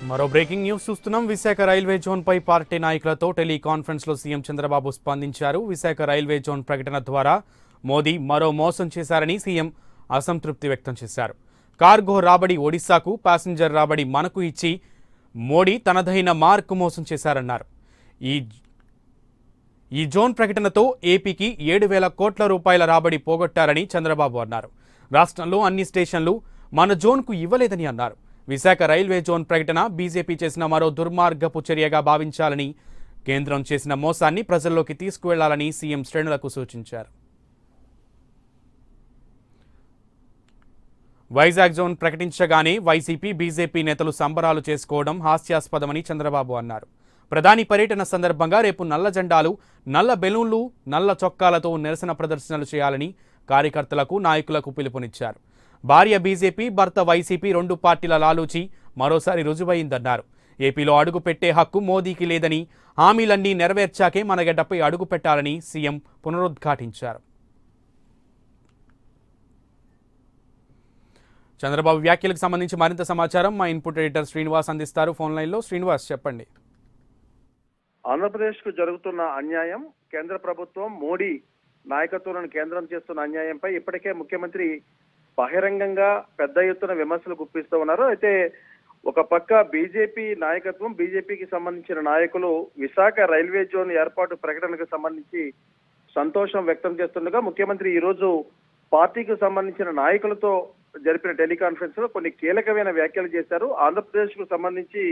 మరో breaking news చూస్తున్నాం. Visakha railway zone పై party నాయకులతో టెలికాన్ఫరెన్స్ లో సీఎం చంద్రబాబు స్పందించారు. విశాఖ రైల్వే జోన్ ప్రకటన ద్వారా మోదీ మరో మోసం చేశారని సీఎం అసంతృప్తి వ్యక్తం చేశారు. కార్గో రాబడి ఒడిశాకు, ప్యాసింజర్ రాబడి మనకు ఇచ్చి మోడీ తనదైన మార్కు మోసం చేశారన్నారు. ఈ జోన్ ప్రకటనతో ఏపీకి 7,000 కోట్ల రూపాయల రాబడి పోగొట్టారని చంద్రబాబు అన్నారు. రాష్ట్రంలో అన్ని స్టేషన్లు మన జోన్కు ఇవ్వలేదని అన్నారు. విశాఖ రైల్వే జోన్ ప్రకటన బీజేపీ చేసిన మరో దుర్మార్గపు చర్యగా భావించాలని, కేంద్రం చేసిన మోసాన్ని ప్రజల్లోకి తీసుకువెళ్లాలని సీఎం శ్రేణులకు సూచించారు. వైజాగ్ జోన్ ప్రకటించగానే వైసీపీ, బీజేపీ నేతలు సంబరాలు చేసుకోవడం హాస్యాస్పదమని చంద్రబాబు అన్నారు. ప్రధాని పర్యటన సందర్భంగా రేపు నల్ల జెండాలు, నల్ల బెలూన్లు, నల్ల చొక్కాలతో నిరసన ప్రదర్శనలు చేయాలని కార్యకర్తలకు, నాయకులకు పిలుపునిచ్చారు. భార్య బీజేపీ, భర్త వైసీపీ రెండు పార్టీల లాలూచి మరోసారి రుజువైందన్నారు. ఏపీలో అడుగు పెట్టే హక్కు మోదీకి లేదని, హామీలన్నీ నెరవేర్చాకే మన గడ్డపై అడుగు పెట్టాలని సీఎం పునరుద్ఘాటించారు. చంద్రబాబు వ్యాఖ్యలకు సంబంధించి మరింత సమాచారం మా ఇన్పుట్ ఎడిటర్ శ్రీనివాస్ అందిస్తారు ఫోన్ లైన్లో. శ్రీనివాస్, చెప్పండి. ఆంధ్రప్రదేశ్ కు జరుగుతున్న అన్యాయం, కేంద్ర ప్రభుత్వం మోడీ నాయకత్వంలోని కేంద్రం చేస్తున్న అన్యాయంపై ఇప్పటికే ముఖ్యమంత్రి బహిరంగంగా పెద్ద ఎత్తున విమర్శలు గుప్పిస్తూ ఉన్నారు. అయితే ఒక పక్క బీజేపీ నాయకత్వం, బీజేపీకి సంబంధించిన నాయకులు విశాఖ రైల్వే జోన్ ఏర్పాటు ప్రకటనకు సంబంధించి సంతోషం వ్యక్తం చేస్తుండగా, ముఖ్యమంత్రి ఈ రోజు పార్టీకి సంబంధించిన నాయకులతో జరిపిన టెలికాన్ఫరెన్స్ లో కొన్ని కీలకమైన వ్యాఖ్యలు చేశారు. ఆంధ్రప్రదేశ్ కు సంబంధించి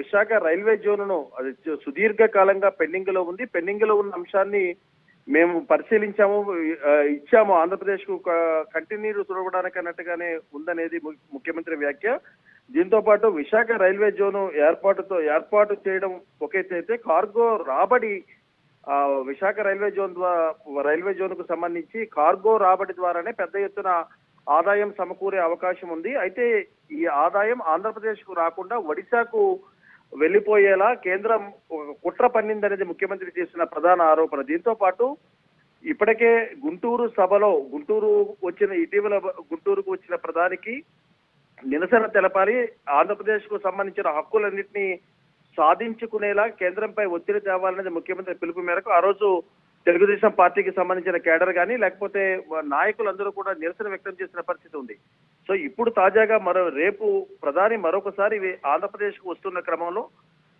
విశాఖ రైల్వే జోన్ను అది సుదీర్ఘ కాలంగా పెండింగ్ లో ఉంది. పెండింగ్ లో ఉన్న అంశాన్ని మేము పరిశీలించాము, ఇచ్చాము. ఆంధ్రప్రదేశ్ కు కంటిన్యూ చూడడానికి అన్నట్టుగానే ఉందనేది ముఖ్యమంత్రి వ్యాఖ్య. దీంతో పాటు విశాఖ రైల్వే జోన్ ఏర్పాటు చేయడం ఒకైతే కార్గో రాబడి విశాఖ రైల్వే జోన్ కు సంబంధించి కార్గో రాబడి ద్వారానే పెద్ద ఎత్తున ఆదాయం సమకూరే అవకాశం ఉంది. అయితే ఈ ఆదాయం ఆంధ్రప్రదేశ్ కు రాకుండా ఒడిశాకు వెళ్లిపోయేలా కేంద్రం కుట్ర పన్నిందనేది ముఖ్యమంత్రి చేసిన ప్రధాన ఆరోపణ. దీంతో పాటు ఇప్పటికే ఇటీవల గుంటూరుకు వచ్చిన ప్రధానికి నిరసన తెలపాలి, ఆంధ్రప్రదేశ్ కు సంబంధించిన హక్కులన్నింటినీ సాధించుకునేలా కేంద్రంపై ఒత్తిడి తేవాలనేది ముఖ్యమంత్రి పిలుపు మేరకు ఆ రోజు తెలుగుదేశం పార్టీకి సంబంధించిన కేడర్ కానీ లేకపోతే నాయకులందరూ కూడా నిరసన వ్యక్తం చేసిన పరిస్థితి ఉంది. సో ఇప్పుడు తాజాగా రేపు ప్రధాని మరొకసారి ఆంధ్రప్రదేశ్ కు వస్తున్న క్రమంలో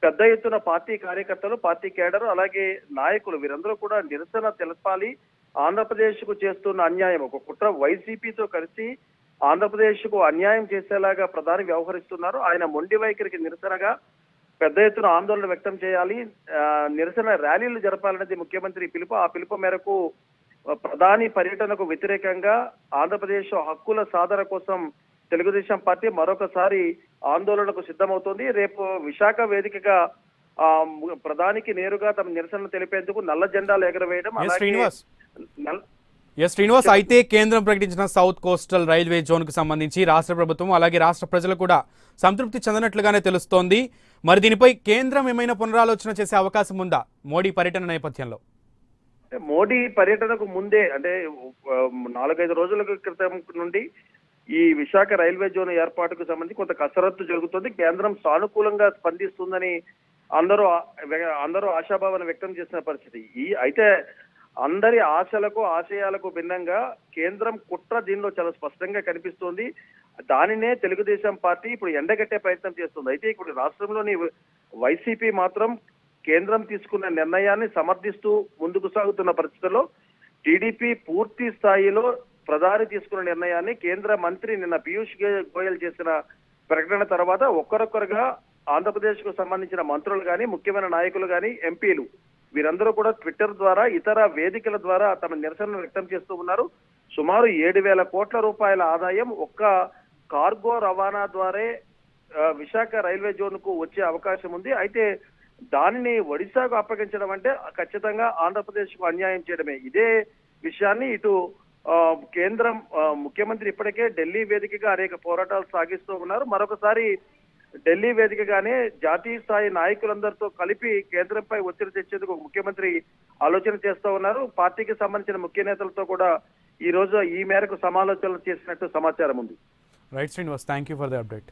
పెద్ద ఎత్తున పార్టీ కార్యకర్తలు, పార్టీ కేడర్, అలాగే నాయకులు వీరందరూ కూడా నిరసన తెలపాలి. ఆంధ్రప్రదేశ్ కు చేస్తున్న అన్యాయం, ఒక కుట్ర వైసీపీతో కలిసి ఆంధ్రప్రదేశ్ కు అన్యాయం చేసేలాగా ప్రధాని వ్యవహరిస్తున్నారు. ఆయన మొండి వైఖరికి నిరసనగా పెద్ద ఎత్తున ఆందోళన వ్యక్తం చేయాలి, నిరసన ర్యాలీలు జరపాలనేది ముఖ్యమంత్రి పిలుపు. ఆ పిలుపు మేరకు ప్రధాని పర్యటనకు వ్యతిరేకంగా ఆంధ్రప్రదేశ్ హక్కుల సాధన కోసం తెలుగుదేశం పార్టీ మరొకసారి ఆందోళనకు సిద్ధమవుతోంది. రేపు విశాఖ వేదికగా ప్రధానికి నేరుగా తమ నిరసన తెలిపేందుకు నల్ల జెండాలు ఎగరవేయడం. శ్రీనివాస్, అయితే కేంద్రం ప్రకటించిన సౌత్ కోస్టల్ రైల్వే జోన్ కు సంబంధించి రాష్ట్ర ప్రభుత్వం అలాగే రాష్ట్ర ప్రజలు కూడా సంతృప్తి చెందినట్లుగానే తెలుస్తోంది. మరి దీనిపై కేంద్రం ఏమైనా పునరాలోచన చేసే అవకాశం ఉందా మోడీ పర్యటన నేపథ్యంలో? మోడీ పర్యటనకు ముందే, అంటే 4-5 రోజుల క్రితం నుండి ఈ విశాఖ రైల్వే జోన్ ఏర్పాటుకు సంబంధించి కొంత కసరత్తు జరుగుతుంది. కేంద్రం సానుకూలంగా స్పందిస్తుందని అందరూ ఆశాభావాన్ని వ్యక్తం చేసిన పరిస్థితి. అయితే అందరి ఆశయాలకు భిన్నంగా కేంద్రం కుట్ర దీనిలో చాలా స్పష్టంగా కనిపిస్తోంది. దానినే తెలుగుదేశం పార్టీ ఇప్పుడు ఎండగట్టే ప్రయత్నం చేస్తుంది. అయితే ఇప్పుడు రాష్ట్రంలోని వైసీపీ మాత్రం కేంద్రం తీసుకున్న నిర్ణయాన్ని సమర్థిస్తూ ముందుకు సాగుతున్న పరిస్థితుల్లో టీడీపీ పూర్తి స్థాయిలో ప్రధాని తీసుకున్న నిర్ణయాన్ని కేంద్ర మంత్రి నిన్న పీయూష్ గోయల్ చేసిన ప్రకటన తర్వాత ఒక్కరొక్కరుగా ఆంధ్రప్రదేశ్ కు సంబంధించిన మంత్రులు కానీ, ముఖ్యమైన నాయకులు కానీ, ఎంపీలు వీరందరూ కూడా ట్విట్టర్ ద్వారా, ఇతర వేదికల ద్వారా తమ నిరసనను వ్యక్తం చేస్తూ ఉన్నారు. సుమారు 7,000 కోట్ల రూపాయల ఆదాయం ఒక్క కార్గో రవాణా ద్వారా విశాఖ రైల్వే జోన్ కు వచ్చే అవకాశం ఉంది. అయితే దానిని ఒడిశాకు అప్పగించడం అంటే ఖచ్చితంగా ఆంధ్రప్రదేశ్ కు అన్యాయం చేయడమే. ఇదే విషయాన్ని ఇటు కేంద్రం ముఖ్యమంత్రి ఇప్పటికే ఢిల్లీ వేదికగా అనేక పోరాటాలు సాగిస్తూ ఉన్నారు. మరొకసారి ఢిల్లీ వేదికగానే జాతీయ స్థాయి నాయకులందరితో కలిపి కేంద్రంపై ఒత్తిడి తెచ్చేందుకు ముఖ్యమంత్రి ఆలోచన చేస్తూ ఉన్నారు. పార్టీకి సంబంధించిన ముఖ్య నేతలతో కూడా ఈ రోజు ఈ మేరకు సమాలోచనలు చేసినట్టు సమాచారం ఉంది. Right Srinivas, thank you for the update.